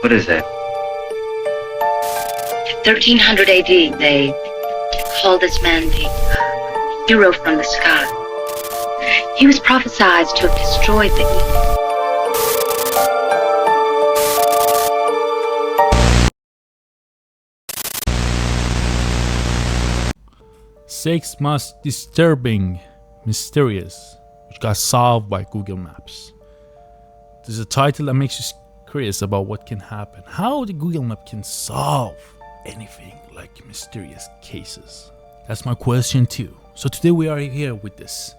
What is that? 1300 AD, they called this man the hero from the sky. He was prophesied to have destroyed the evil. Six most disturbing mysterious which got solved by Google Maps. There's a title that makes you curious about what can happen. How the Google Map can solve anything like mysterious cases. That's my question too. So today we are here with this,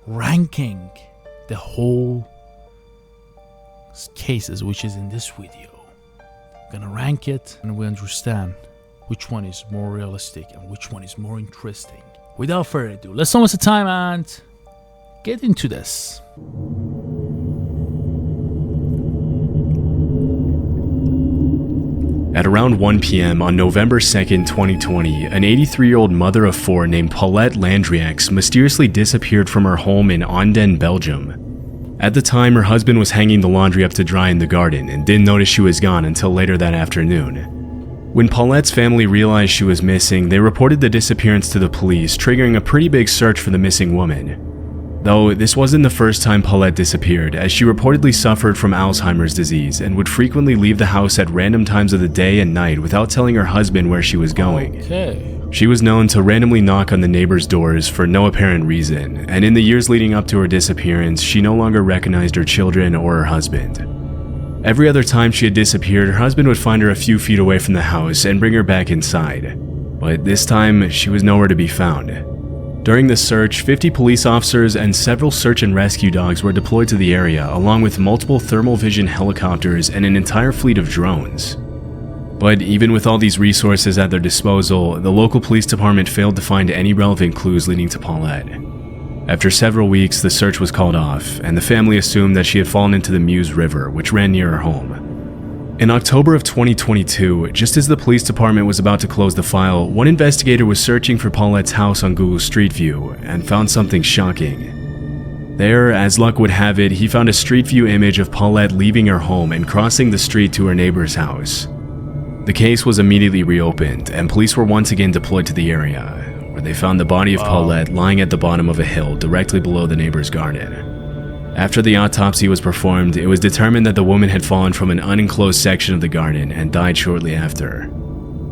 ranking the whole cases which is in this video. I'm gonna rank it and we understand which one is more realistic and which one is more interesting. Without further ado, let's don't waste the time and get into this. At around 1 p.m. on November 2nd, 2020, an 83-year-old mother of four named Paulette Landrieux mysteriously disappeared from her home in Anden, Belgium. At the time, her husband was hanging the laundry up to dry in the garden and didn't notice she was gone until later that afternoon. When Paulette's family realized she was missing, they reported the disappearance to the police, triggering a pretty big search for the missing woman. Though this wasn't the first time Paulette disappeared, as she reportedly suffered from Alzheimer's disease and would frequently leave the house at random times of the day and night without telling her husband where she was going. She was known to randomly knock on the neighbors' doors for no apparent reason, and in the years leading up to her disappearance, she no longer recognized her children or her husband. Every other time she had disappeared, her husband would find her a few feet away from the house and bring her back inside. But this time, she was nowhere to be found. During the search, 50 police officers and several search and rescue dogs were deployed to the area, along with multiple thermal vision helicopters and an entire fleet of drones. But even with all these resources at their disposal, the local police department failed to find any relevant clues leading to Paulette. After several weeks, the search was called off, and the family assumed that she had fallen into the Meuse River, which ran near her home. In October of 2022, just as the police department was about to close the file, one investigator was searching for Paulette's house on Google Street View and found something shocking. There, as luck would have it, he found a Street View image of Paulette leaving her home and crossing the street to her neighbor's house. The case was immediately reopened, and police were once again deployed to the area, where they found the body of Paulette lying at the bottom of a hill directly below the neighbor's garden. After the autopsy was performed, it was determined that the woman had fallen from an unenclosed section of the garden and died shortly after.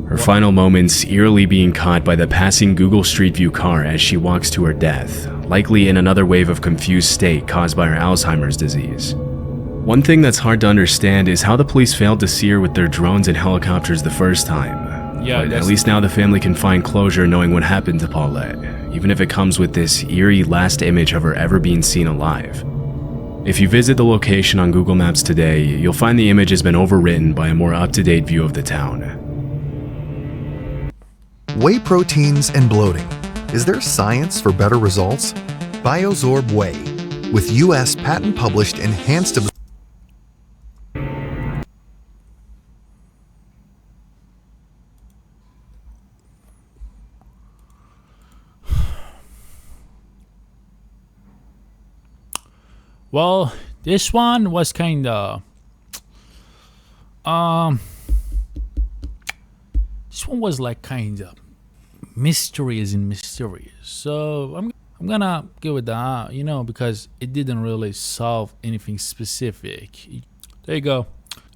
Her final moments eerily being caught by the passing Google Street View car as she walks to her death, likely in another wave of confused state caused by her Alzheimer's disease. One thing that's hard to understand is how the police failed to see her with their drones and helicopters the first time. But at least now the family can find closure knowing what happened to Paulette, even if it comes with this eerie last image of her ever being seen alive. If you visit the location on Google Maps today, you'll find the image has been overwritten by a more up-to-date view of the town. Whey proteins and bloating. Is there science for better results? Biosorb Whey, with U.S. patent-published enhanced Well, this one was kinda this one was like kinda mysterious and mysterious. So I'm gonna give it that, because it didn't really solve anything specific. There you go.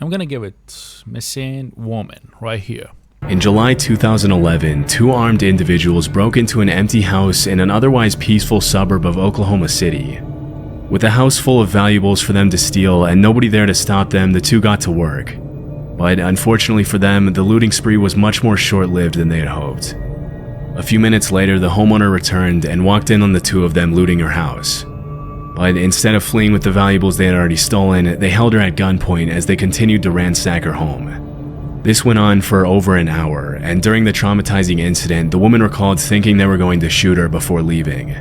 I'm gonna give it missing woman right here. In July 2011, two armed individuals broke into an empty house in an otherwise peaceful suburb of Oklahoma City. With a house full of valuables for them to steal and nobody there to stop them, the two got to work. But unfortunately for them, the looting spree was much more short-lived than they had hoped. A few minutes later, the homeowner returned and walked in on the two of them looting her house. But instead of fleeing with the valuables they had already stolen, they held her at gunpoint as they continued to ransack her home. This went on for over an hour, and during the traumatizing incident, the woman recalled thinking they were going to shoot her before leaving.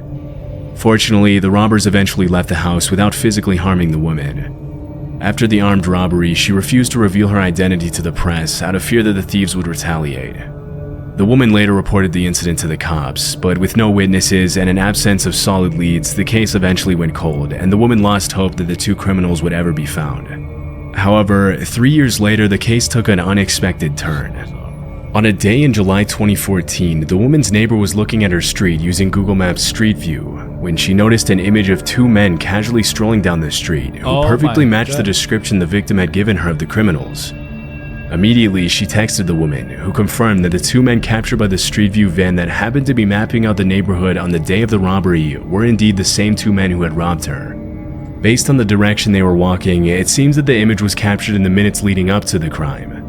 Fortunately, the robbers eventually left the house without physically harming the woman. After the armed robbery, she refused to reveal her identity to the press out of fear that the thieves would retaliate. The woman later reported the incident to the cops, but with no witnesses and an absence of solid leads, the case eventually went cold, and the woman lost hope that the two criminals would ever be found. However, 3 years later, the case took an unexpected turn. On a day in July 2014, the woman's neighbor was looking at her street using Google Maps Street View when she noticed an image of two men casually strolling down the street who perfectly matched the description the victim had given her of the criminals. Immediately, she texted the woman, who confirmed that the two men captured by the Street View van that happened to be mapping out the neighborhood on the day of the robbery were indeed the same two men who had robbed her. Based on the direction they were walking, it seems that the image was captured in the minutes leading up to the crime.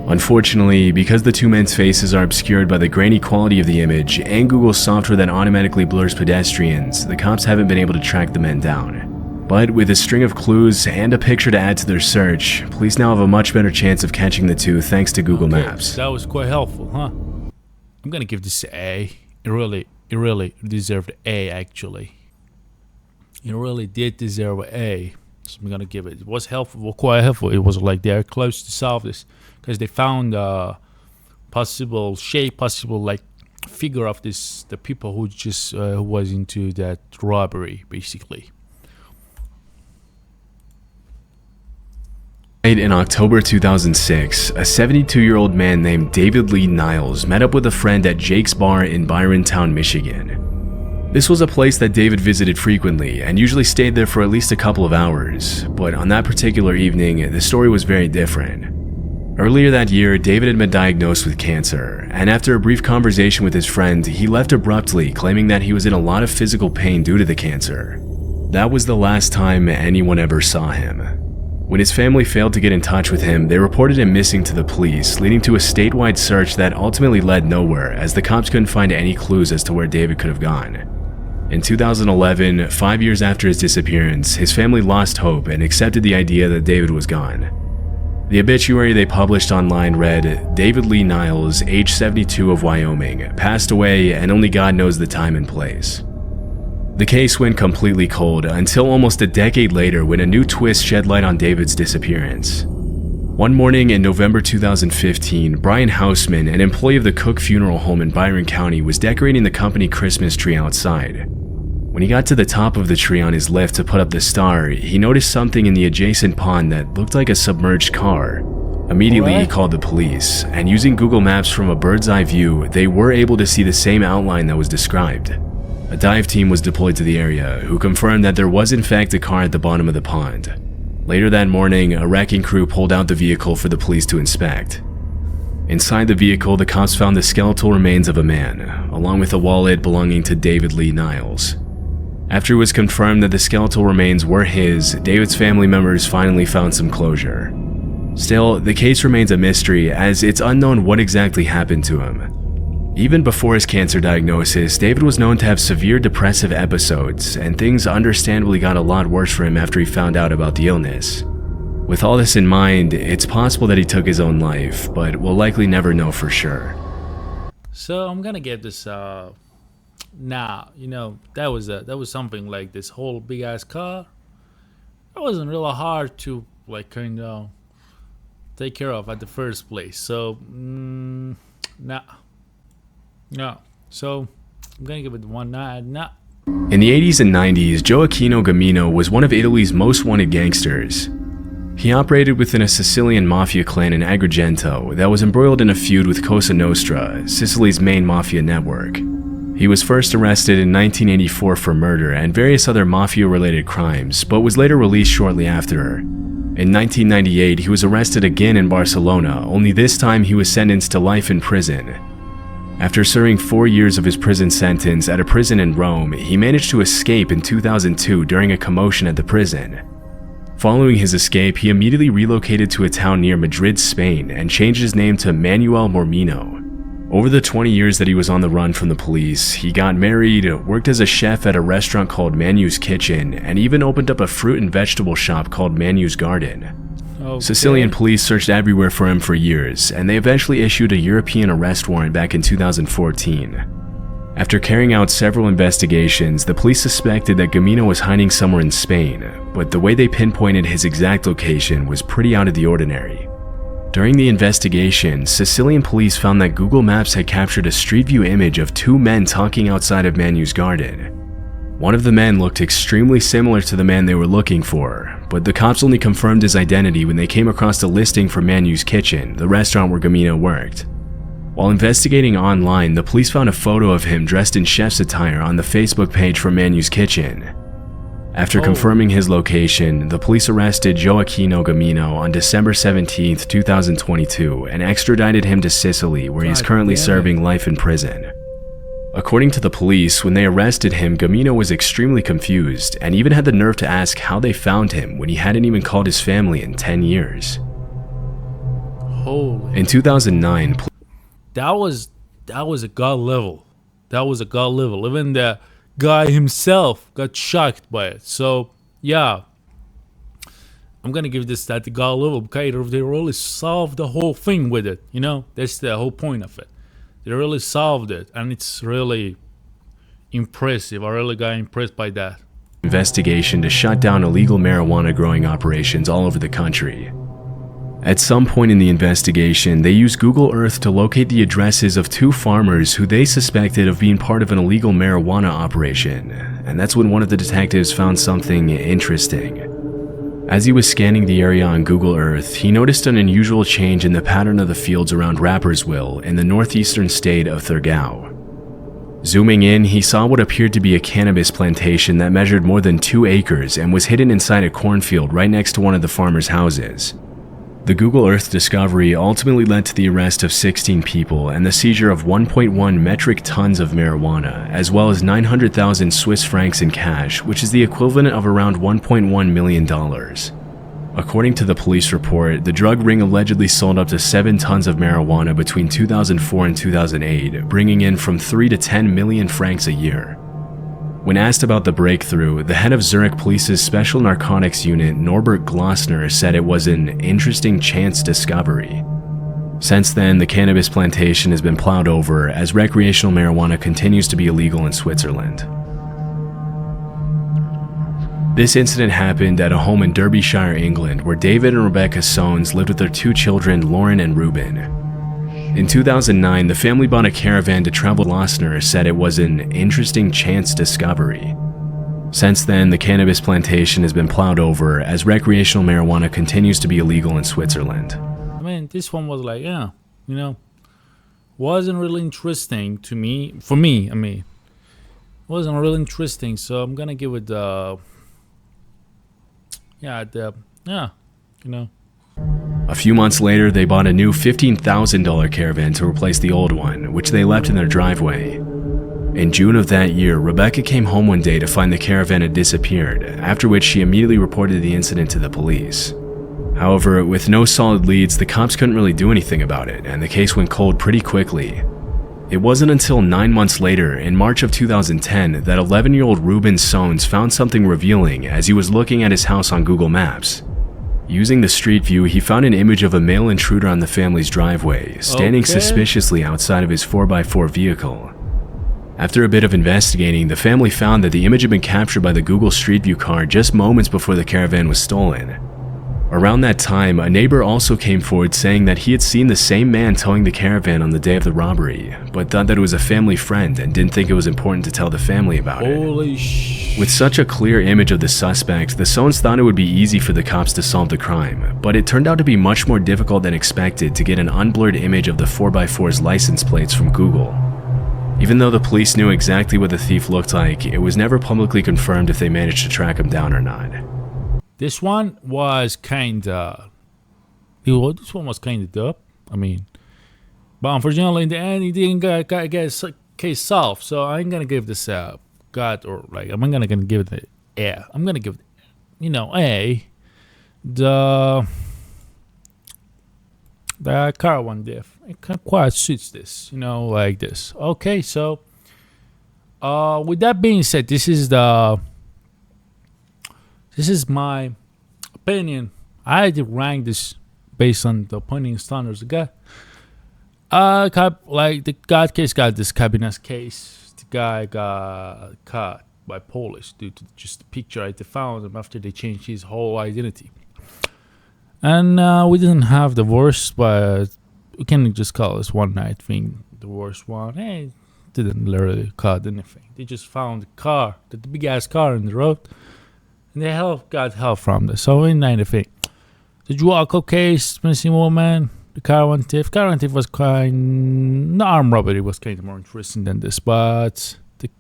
Unfortunately, because the two men's faces are obscured by the grainy quality of the image and Google's software that automatically blurs pedestrians, the cops haven't been able to track the men down. But with a string of clues and a picture to add to their search, police now have a much better chance of catching the two thanks to Google Maps. That was quite helpful, huh? I'm gonna give this an A. It really deserved an A, actually. It really did deserve an A. So I'm gonna give it. It was helpful, quite helpful. It was like they're close to solve this because they found possible shape, possible like figure of this, the people who just who was into that robbery, basically. In October 2006, a 72-year-old man named David Lee Niles met up with a friend at Jake's Bar in Byrontown, Michigan. This was a place that David visited frequently and usually stayed there for at least a couple of hours, but on that particular evening, the story was very different. Earlier that year, David had been diagnosed with cancer, and after a brief conversation with his friend, he left abruptly, claiming that he was in a lot of physical pain due to the cancer. That was the last time anyone ever saw him. When his family failed to get in touch with him, they reported him missing to the police, leading to a statewide search that ultimately led nowhere, as the cops couldn't find any clues as to where David could have gone. In 2011, 5 years after his disappearance, his family lost hope and accepted the idea that David was gone. The obituary they published online read, "David Lee Niles, age 72 of Wyoming, passed away and only God knows the time and place." The case went completely cold until almost a decade later when a new twist shed light on David's disappearance. One morning in November 2015, Brian Hausman, an employee of the Cook Funeral Home in Byron County, was decorating the company Christmas tree outside. When he got to the top of the tree on his lift to put up the star, he noticed something in the adjacent pond that looked like a submerged car. Immediately, he called the police, and using Google Maps from a bird's eye view, they were able to see the same outline that was described. A dive team was deployed to the area, who confirmed that there was in fact a car at the bottom of the pond. Later that morning, a wrecking crew pulled out the vehicle for the police to inspect. Inside the vehicle, the cops found the skeletal remains of a man, along with a wallet belonging to David Lee Niles. After it was confirmed that the skeletal remains were his, David's family members finally found some closure. Still, the case remains a mystery as it's unknown what exactly happened to him. Even before his cancer diagnosis, David was known to have severe depressive episodes, and things understandably got a lot worse for him after he found out about the illness. With all this in mind, it's possible that he took his own life, but we'll likely never know for sure. So I'm gonna give this that was something like this whole big ass car. That wasn't really hard to like kind of take care of at the first place. So nah. No, so I'm gonna give it one nah. In the 80s and 90s, Gioacchino Gamino was one of Italy's most wanted gangsters. He operated within a Sicilian mafia clan in Agrigento that was embroiled in a feud with Cosa Nostra, Sicily's main mafia network. He was first arrested in 1984 for murder and various other mafia-related crimes, but was later released shortly after. In 1998, he was arrested again in Barcelona, only this time he was sentenced to life in prison. After serving 4 years of his prison sentence at a prison in Rome, he managed to escape in 2002 during a commotion at the prison. Following his escape, he immediately relocated to a town near Madrid, Spain, and changed his name to Manuel Mormino. Over the 20 years that he was on the run from the police, he got married, worked as a chef at a restaurant called Manu's Kitchen, and even opened up a fruit and vegetable shop called Manu's Garden. Okay. Sicilian police searched everywhere for him for years, and they eventually issued a European arrest warrant back in 2014. After carrying out several investigations, the police suspected that Gamino was hiding somewhere in Spain, but the way they pinpointed his exact location was pretty out of the ordinary. During the investigation, Sicilian police found that Google Maps had captured a street view image of two men talking outside of Manu's garden. One of the men looked extremely similar to the man they were looking for, but the cops only confirmed his identity when they came across the listing for Manu's Kitchen, the restaurant where Gamino worked. While investigating online, the police found a photo of him dressed in chef's attire on the Facebook page for Manu's Kitchen. After confirming his location, the police arrested Joaquino Gamino on December 17, 2022, and extradited him to Sicily, where he is currently serving life in prison. According to the police, when they arrested him, Gamino was extremely confused and even had the nerve to ask how they found him when he hadn't even called his family in 10 years. Holy. In 2009, That was a god level. That was a god level. Even the guy himself got shocked by it. So yeah, I'm gonna give this at the god level because they really solved the whole thing with it. You know, that's the whole point of it. They really solved it, and it's really impressive. I really got impressed by that. Investigation to shut down illegal marijuana growing operations all over the country. At some point in the investigation, they used Google Earth to locate the addresses of 2 farmers who they suspected of being part of an illegal marijuana operation, and that's when one of the detectives found something interesting. As he was scanning the area on Google Earth, he noticed an unusual change in the pattern of the fields around Rapperswil in the northeastern state of Thurgau. Zooming in, he saw what appeared to be a cannabis plantation that measured more than 2 acres and was hidden inside a cornfield right next to one of the farmers' houses. The Google Earth discovery ultimately led to the arrest of 16 people and the seizure of 1.1 metric tons of marijuana, as well as 900,000 Swiss francs in cash, which is the equivalent of around $1.1 million. According to the police report, the drug ring allegedly sold up to 7 tons of marijuana between 2004 and 2008, bringing in from 3 to 10 million francs a year. When asked about the breakthrough, the head of Zurich Police's Special Narcotics Unit, Norbert Glossner, said it was an interesting chance discovery. Since then, the cannabis plantation has been plowed over as recreational marijuana continues to be illegal in Switzerland. This incident happened at a home in Derbyshire, England, where David and Rebecca Soanes lived with their 2 children, Lauren and Ruben. In 2009, the family bought a caravan to travel. Glossner said it was an interesting chance discovery. Since then, the cannabis plantation has been plowed over as recreational marijuana continues to be illegal in Switzerland. I mean, this one was like, yeah, you know, wasn't really interesting to me. For me, I mean, wasn't really interesting. So I'm gonna give it you know. A few months later, they bought a new $15,000 caravan to replace the old one, which they left in their driveway. In June of that year, Rebecca came home one day to find the caravan had disappeared, after which she immediately reported the incident to the police. However, with no solid leads, the cops couldn't really do anything about it, and the case went cold pretty quickly. It wasn't until 9 months later, in March of 2010, that 11-year-old Ruben Soanes found something revealing as he was looking at his house on Google Maps. Using the street view, he found an image of a male intruder on the family's driveway, standing suspiciously outside of his 4x4 vehicle. After a bit of investigating, the family found that the image had been captured by the Google Street View car just moments before the caravan was stolen. Around that time, a neighbor also came forward saying that he had seen the same man towing the caravan on the day of the robbery, but thought that it was a family friend and didn't think it was important to tell the family about it. Holy shit. With such a clear image of the suspect, the Soanes thought it would be easy for the cops to solve the crime, but it turned out to be much more difficult than expected to get an unblurred image of the 4x4's license plates from Google. Even though the police knew exactly what the thief looked like, it was never publicly confirmed if they managed to track him down or not. This one was kinda dope. I mean, but unfortunately in the end he didn't get his case solved. So I ain't gonna give this I'm gonna give it A. I'm gonna give it, A. The car one diff. It quite suits this, like this. Okay, so with that being said, this is my opinion. I did rank this based on the opinion standards. The God case got this Cabinet's case. The guy got caught by police due to just the picture they found him after they changed his whole identity. And we didn't have the worst, but we can just call this one night thing the worst one. Hey, didn't literally caught anything. They just found the big ass car in the road. And they got help from this. So in anything, the Juaco case, missing woman, the caravan thief. Caravan thief was the armed robbery was kind of more interesting than this, but the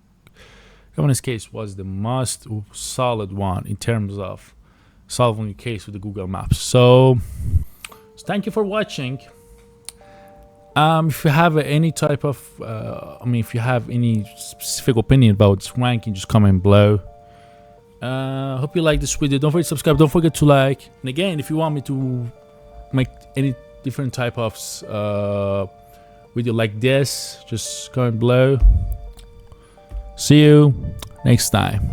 caravan's case was the most solid one in terms of solving a case with the Google Maps. So thank you for watching. If you have any type of, if you have any specific opinion about this ranking, just comment below. Hope you like this video. Don't forget to subscribe. Don't forget to like. And again, if you want me to make any different type of video like this, just comment below. See you next time.